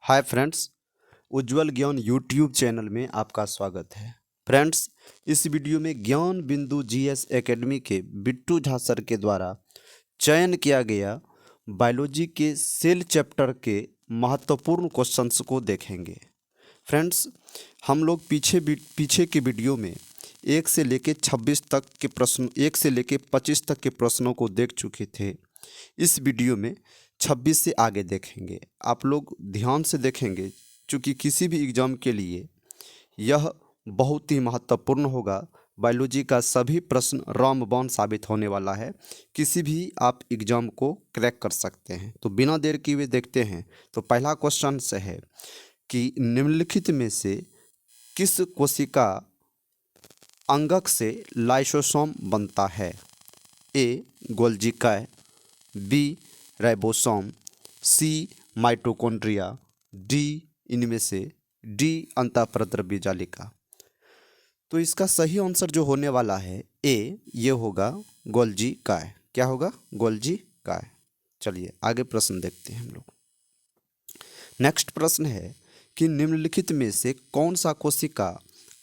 Hi friends, उज्जवल ज्ञान YouTube channel में आपका स्वागत है। फ्रेंड्स, इस वीडियो में ज्ञान बिंदु जीएस एकेडमी के बिट्टू झा सर के द्वारा चयन किया गया बायोलॉजी के सेल चैप्टर के महत्वपूर्ण क्वेश्चंस को देखेंगे। फ्रेंड्स, हम लोग पीछे के वीडियो में 1 से लेके 26 तक के प्रश्न 1 से लेके 25 तक के प्रश्नों को देख चुके थे। इस वीडियो में 26 से आगे देखेंगे। आप लोग ध्यान से देखेंगे, क्योंकि किसी भी एग्ज़ाम के लिए यह बहुत ही महत्वपूर्ण होगा। बायोलॉजी का सभी प्रश्न रामबाण साबित होने वाला है। किसी भी आप एग्ज़ाम को क्रैक कर सकते हैं। तो बिना देर किए हुए देखते हैं। तो पहला क्वेश्चन से है कि निम्नलिखित में से किस कोशिका अंगक से लाइसोसोम बनता है? ए गोल्जिकाय, बी राइबोसोम, सी माइटोकॉन्ड्रिया, डी इनमें से डी अंतःप्रद्रव्य जालिका। तो इसका सही आंसर जो होने वाला है ए, ये होगा गोल्जिकाय। क्या होगा? गोल्जिकाय। चलिए आगे प्रश्न देखते हैं हम लोग। नेक्स्ट प्रश्न है कि निम्नलिखित में से कौन सा कोशिका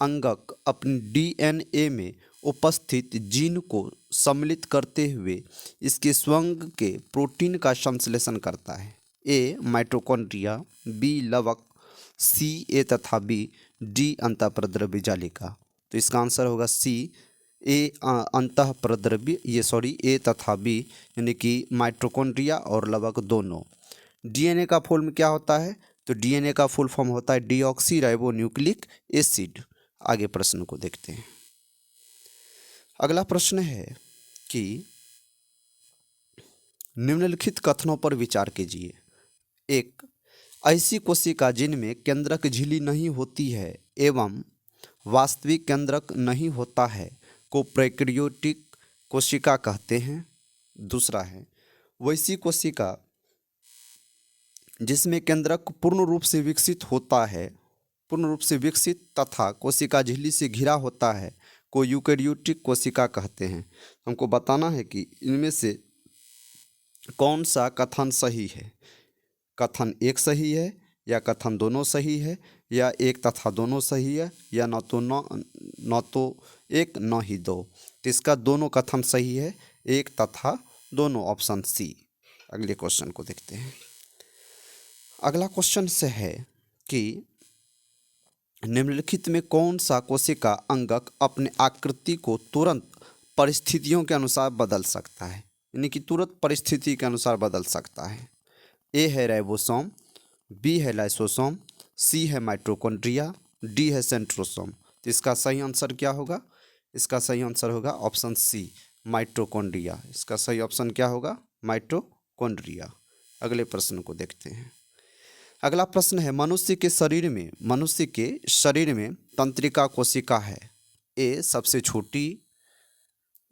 अंगक अपनी डीएनए में उपस्थित जीन को सम्मिलित करते हुए इसके स्वयं के प्रोटीन का संश्लेषण करता है? ए माइटोकॉन्ड्रिया, बी लवक, सी ए तथा बी, डी अंतःप्रद्रव्य जालिका। तो इसका आंसर होगा सी ए अंतःप्रद्रव्य ए तथा बी, यानी कि माइटोकॉन्ड्रिया और लवक दोनों। डीएनए का फुल फॉर्म क्या होता है? तो डीएनए का फुल फॉर्म होता है डीऑक्सी राइबो न्यूक्लिक एसिड। आगे प्रश्न को देखते हैं। अगला प्रश्न है कि निम्नलिखित कथनों पर विचार कीजिए। एक, ऐसी कोशिका जिनमें केंद्रक झिल्ली नहीं होती है एवं वास्तविक केंद्रक नहीं होता है को प्रोकैरियोटिक कोशिका कहते हैं। दूसरा है, वैसी कोशिका जिसमें केंद्रक पूर्ण रूप से विकसित तथा कोशिका झिल्ली से घिरा होता है को यूकेरियोटिक कोशिका कहते हैं। हमको बताना है कि इनमें से कौन सा कथन सही है। कथन एक सही है, या कथन दोनों सही है, या एक तथा दोनों सही है, या न तो एक न ही दो। तो इसका दोनों कथन सही है, एक तथा दोनों, ऑप्शन सी। अगले क्वेश्चन को देखते हैं। अगला क्वेश्चन से है कि निम्नलिखित में कौन सा कोशिका अंगक अपने आकृति को तुरंत परिस्थितियों के अनुसार बदल सकता है, यानी कि तुरंत परिस्थिति के अनुसार बदल सकता है? ए है राइबोसोम, बी है लाइसोसोम, सी है माइटोकॉन्ड्रिया, डी है सेंट्रोसोम। तो इसका सही आंसर क्या होगा? इसका सही आंसर होगा ऑप्शन सी, माइटोकॉन्ड्रिया। इसका सही ऑप्शन क्या होगा? माइटोकॉन्ड्रिया। अगले प्रश्न को देखते हैं। अगला प्रश्न है, मनुष्य के शरीर में तंत्रिका कोशिका है? ए सबसे छोटी,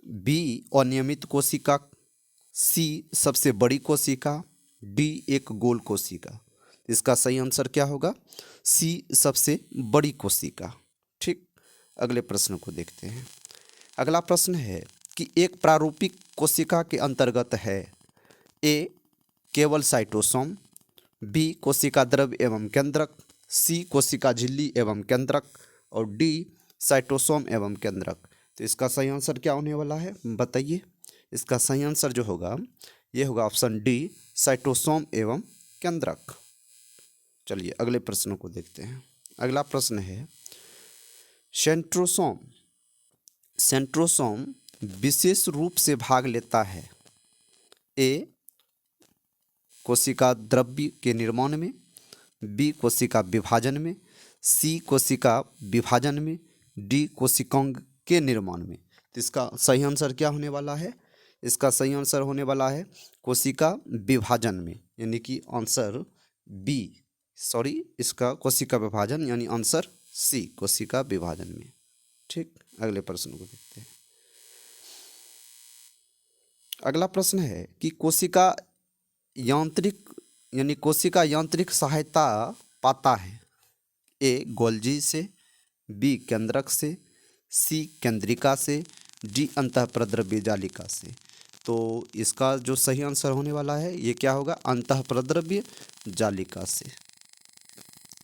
बी अनियमित कोशिका, सी सबसे बड़ी कोशिका, डी एक गोल कोशिका। इसका सही आंसर क्या होगा? सी सबसे बड़ी कोशिका। ठीक, अगले प्रश्न को देखते हैं। अगला प्रश्न है कि एक प्रारूपिक कोशिका के अंतर्गत है? ए केवल साइटोसोम, बी कोशिका द्रव्य एवं केंद्रक, सी कोशिका झिल्ली एवं केंद्रक, और डी साइटोसोम एवं केंद्रक। तो इसका सही आंसर क्या होने वाला है, बताइए। इसका सही आंसर जो होगा ये होगा ऑप्शन डी, साइटोसोम एवं केंद्रक। चलिए अगले प्रश्न को देखते हैं। अगला प्रश्न है, सेंट्रोसोम विशेष रूप से भाग लेता है? ए कोशिका द्रव्य के निर्माण में, बी कोशिका विभाजन में, सी कोशिका विभाजन में, डी कोशिकांग के निर्माण में। तो इसका सही आंसर क्या होने वाला है? इसका सही आंसर होने वाला है कोशिका विभाजन में, यानी कि आंसर बी, इसका कोशिका विभाजन यानी आंसर सी, कोशिका विभाजन में। ठीक, अगले प्रश्न को देखते हैं। अगला प्रश्न है कि कोशिका यांत्रिक सहायता पाता है? ए गोल्जी से, बी केंद्रक से, सी केंद्रिका से, डी अंतःप्रद्रव्य जालिका से। तो इसका जो सही आंसर होने वाला है ये क्या होगा? अंतःप्रद्रव्य जालिका से।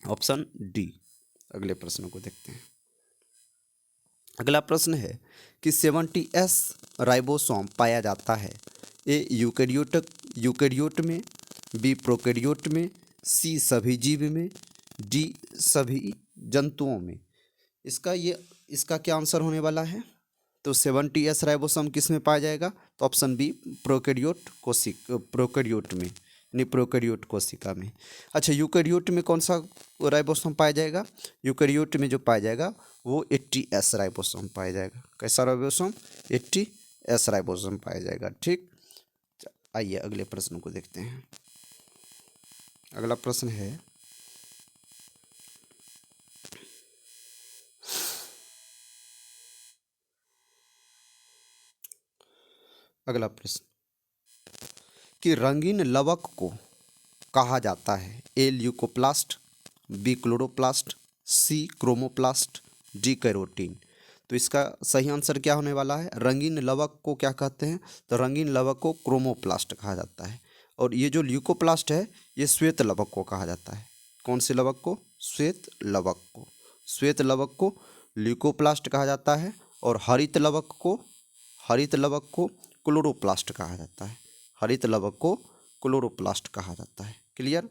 Option D. अगले प्रश्न को देखते हैं। अगला प्रश्न है कि 70S राइबोसोम पाया जाता है। ए यूकेरियोट में, बी प्रोकैरियोट में, सी सभी जीव में, डी सभी जंतुओं में। इसका क्या आंसर होने वाला है? तो 70S राइबोसोम किस में पाया जाएगा? तो ऑप्शन बी प्रोकैरियोट में, यानी प्रोकैरियोट कोशिका में। अच्छा, यूकेरियोट में कौन सा राइबोसोम पाया जाएगा? यूकेरियोट में जो पाया जाएगा वो 80S राइबोसोम पाया जाएगा। कैसा राइबोसोम? 80S राइबोसोम पाया जाएगा। ठीक, आइए अगले प्रश्न को देखते हैं। अगला प्रश्न है अगला प्रश्न कि रंगीन लवक को कहा जाता है। ए ल्यूकोप्लास्ट, बी क्लोरोप्लास्ट, सी क्रोमोप्लास्ट, डी कैरोटीन। तो इसका सही आंसर क्या होने वाला है? रंगीन लवक को क्या कहते हैं? तो रंगीन लवक को क्रोमोप्लास्ट कहा जाता है। और ये जो ल्यूकोप्लास्ट है ये श्वेत लवक को कहा जाता है। कौन से लवक को? श्वेत लवक को। श्वेत लवक को ल्यूकोप्लास्ट कहा जाता है और हरित लवक को क्लोरोप्लास्ट कहा जाता है। हरित लवक को क्लोरोप्लास्ट कहा जाता है। क्लियर?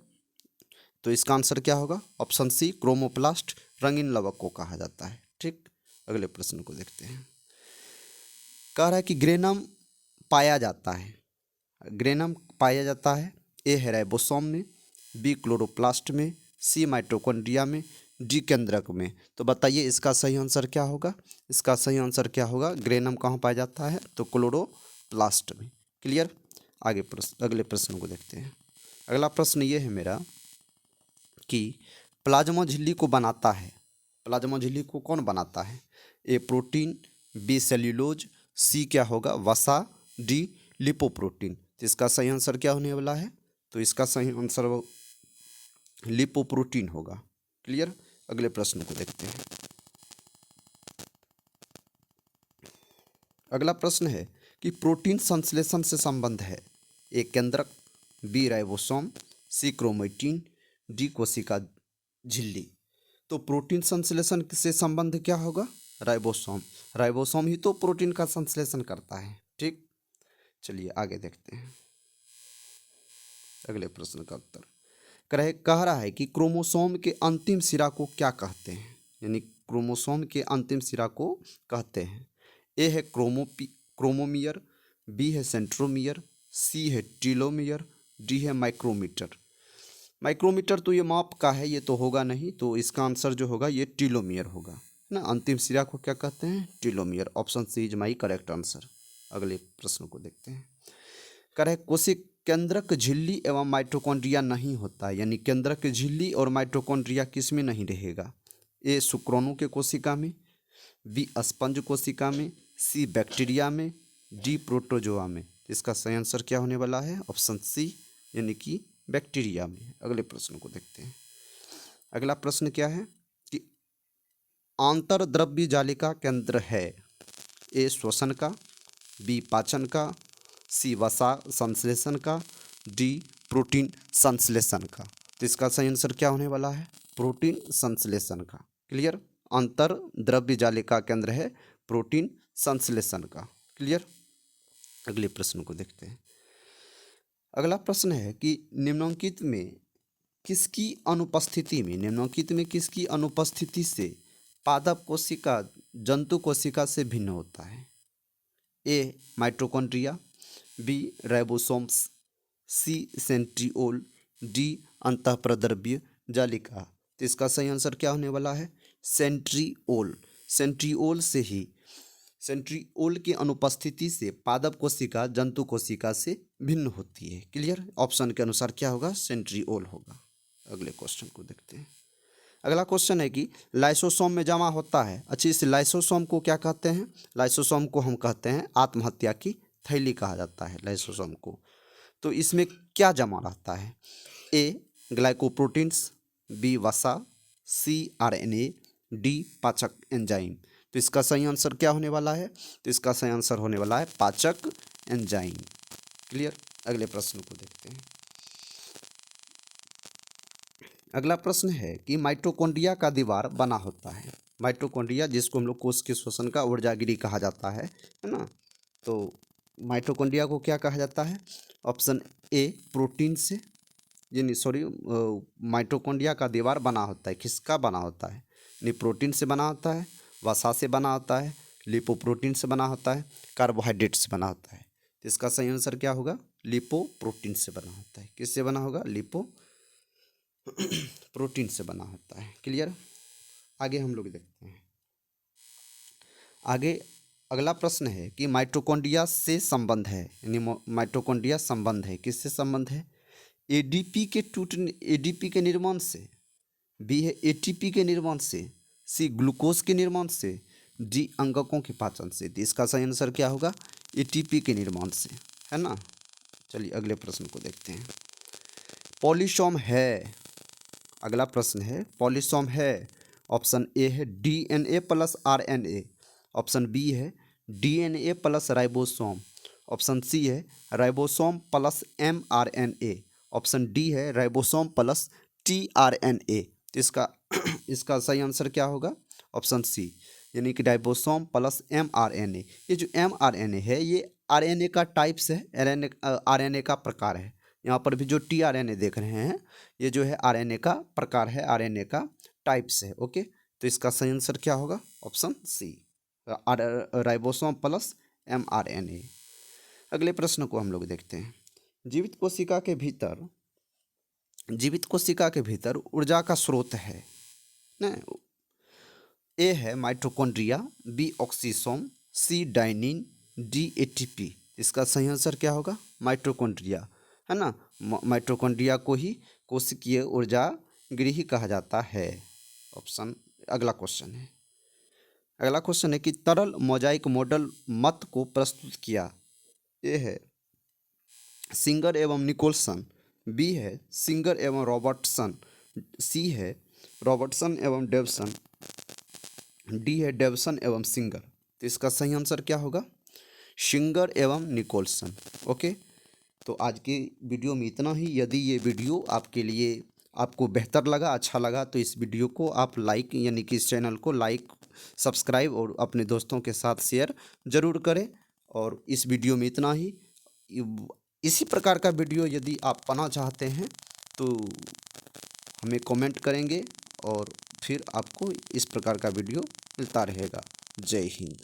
तो इसका आंसर क्या होगा? ऑप्शन सी क्रोमोप्लास्ट रंगीन लवक को कहा जाता है। ठीक, अगले प्रश्न को देखते हैं। कह रहा है कि ग्रेनम पाया जाता है। ग्रेनम पाया जाता है ए है राइबोसोम में, बी क्लोरोप्लास्ट में, सी माइटोकॉन्ड्रिया में, डी केंद्रक में। तो बताइए इसका सही आंसर क्या होगा? इसका सही आंसर क्या होगा? ग्रेनम कहाँ पाया जाता है? तो क्लोरोप्लास्ट में। क्लियर? अगले प्रश्न को देखते हैं। अगला प्रश्न ये है मेरा कि प्लाज्मा झिल्ली को बनाता है। प्लाज्मा झिल्ली को कौन बनाता है? ए प्रोटीन, बी सेल्यूलोज, सी क्या होगा? वसा, डी लिपोप्रोटीन। तो इसका सही आंसर क्या होने वाला है? तो इसका सही आंसर लिपोप्रोटीन होगा। क्लियर? अगले प्रश्न को देखते हैं। अगला प्रश्न है कि प्रोटीन संश्लेषण से संबंध है। ए केंद्रक, बी राइबोसोम, सी क्रोमेटिन, डी कोशिका झिल्ली। तो प्रोटीन संश्लेषण से संबंध क्या होगा? राइबोसोम। राइबोसोम ही तो प्रोटीन का संश्लेषण करता है। ठीक, चलिए आगे देखते हैं अगले प्रश्न का उत्तर। कह रहा है कि क्रोमोसोम के अंतिम सिरा को क्या कहते हैं? यानी क्रोमोसोम के अंतिम सिरा को कहते हैं। ए है क्रोमोमियर, बी है सेंट्रोमियर, सी है टीलोमियर, डी है माइक्रोमीटर। माइक्रोमीटर तो ये माप का है, ये तो होगा नहीं। तो इसका आंसर जो होगा ये टीलोमियर होगा ना। अंतिम सिरा को क्या कहते हैं? Telomere. Option C is my correct answer. अगले प्रश्न को देखते हैं। कह रहे कोशिक केंद्रक झिल्ली एवं माइटोकॉन्ड्रिया नहीं होता, यानी केंद्रक झिल्ली और माइटोकॉन्ड्रिया किस में नहीं रहेगा? ए शुक्राणु के कोशिका में, बी स्पंज कोशिका में, सी बैक्टीरिया में, डी प्रोटोजोआ में। इसका सही आंसर क्या होने वाला है? ऑप्शन सी, यानी कि बैक्टीरिया में। अगले प्रश्न को देखते हैं। अगला प्रश्न क्या है कि आंतरद्रव्य जालिका केंद्र है। ए श्वसन का, बी पाचन का, सी वसा संश्लेषण का, डी प्रोटीन संश्लेषण का। तो इसका सही आंसर क्या होने वाला है? प्रोटीन संश्लेषण का। क्लियर? अंतर द्रव्य जालिका केंद्र है प्रोटीन संश्लेषण का। क्लियर? अगले प्रश्न को देखते हैं। अगला प्रश्न है कि निम्नलिखित में किसकी अनुपस्थिति से पादप कोशिका जंतु कोशिका से भिन्न होता है? ए माइटोकॉन्ड्रिया, बी राइबोसोम्स, सी सेंट्रिओल, डी अंतःप्रद्रव्य जालिका। तो इसका सही आंसर क्या होने वाला है? सेंट्रिओल। सेंट्रिओल की अनुपस्थिति से पादप कोशिका जंतु कोशिका से भिन्न होती है। क्लियर? ऑप्शन के अनुसार क्या होगा? सेंट्रिओल होगा। अगले क्वेश्चन को देखते हैं। अगला क्वेश्चन है कि लाइसोसोम में जमा होता है। अच्छी, इस लाइसोसोम को क्या कहते हैं? लाइसोसोम को हम कहते हैं आत्महत्या की थैली कहा जाता है लाइसोसोम को। तो इसमें क्या जमा रहता है? ए ग्लाइकोप्रोटीन्स, बी वसा, सी आरएनए, डी पाचक एंजाइम। तो इसका सही आंसर क्या होने वाला है? तो इसका सही आंसर होने वाला है पाचक एंजाइम। क्लियर? अगले प्रश्न को देखते हैं। अगला प्रश्न है कि माइटोकॉन्ड्रिया का दीवार बना होता है। माइटोकॉन्ड्रिया जिसको हम लोग कोश के श्वसन का ऊर्जागिरी कहा जाता है ना। तो माइटोकॉन्ड्रिया को क्या कहा जाता है? ऑप्शन ए प्रोटीन से, यानी सॉरी, माइटोकॉन्ड्रिया का दीवार बना होता है, किसका बना होता है? यानी प्रोटीन से बना होता है, वसा से बना होता है, लिपोप्रोटीन से बना होता है, कार्बोहाइड्रेट से बना होता है। तो इसका सही आंसर क्या होगा? लिपोप्रोटीन से बना होता है। किससे बना होगा? प्रोटीन से बना होता है। क्लियर? आगे हम लोग देखते हैं। आगे अगला प्रश्न है कि माइटोकॉन्ड्रिया से संबंध है, यानी माइटोकॉन्ड्रिया संबंध है, किससे संबंध है? एडीपी के निर्माण से, बी है एटीपी के निर्माण से, सी ग्लूकोज के निर्माण से, डी अंगकों के पाचन से। तो इसका सही आंसर क्या होगा? एटीपी के निर्माण से, है ना। चलिए अगले प्रश्न को देखते हैं। पॉलीसोम है, अगला प्रश्न है पॉलीसोम है। ऑप्शन ए है DNA plus RNA, option B है DNA plus ribosome, option C है ribosome plus mRNA, option D है राइबोसोम प्लस टीआरएनए। तो इसका सही आंसर क्या होगा? ऑप्शन सी, यानी कि राइबोसोम प्लस एमआरएनए। ये जो एमआरएनए है ये आरएनए का टाइप्स है, आरएनए का प्रकार है। यहाँ पर भी जो टीआरएनए देख रहे हैं ये जो है आरएनए का प्रकार है, आरएनए का टाइप्स है। ओके, तो इसका सही आंसर क्या होगा? Option C, ribosome plus mRNA. अगले प्रश्न को हम लोग देखते हैं। जीवित कोशिका के भीतर ऊर्जा का स्रोत है ना। ए है माइटोकॉन्ड्रिया, बी ऑक्सीसोम, सी डाइनिन, डी एटीपी। इसका सही आंसर क्या होगा? माइटोकॉन्ड्रिया, है ना। माइटोकॉन्ड्रिया को ही कोशिकीय ऊर्जा गृह कहा जाता है। ऑप्शन अगला क्वेश्चन है कि तरल मोजाइक मॉडल मत को प्रस्तुत किया। ए है सिंगर एवं निकोलसन, बी है सिंगर एवं रॉबर्टसन, सी है रॉबर्टसन एवं डेवसन, डी है डेवसन एवं सिंगर। तो इसका सही आंसर क्या होगा? सिंगर एवं निकोलसन। ओके, तो आज की वीडियो में इतना ही। यदि ये वीडियो आपके लिए आपको बेहतर लगा, अच्छा लगा, तो इस वीडियो को आप लाइक, यानी कि इस चैनल को लाइक, सब्सक्राइब और अपने दोस्तों के साथ शेयर ज़रूर करें। और इस वीडियो में इतना ही। इसी प्रकार का वीडियो यदि आप पाना चाहते हैं तो हमें कमेंट करेंगे और फिर आपको इस प्रकार का वीडियो मिलता रहेगा। जय हिंद।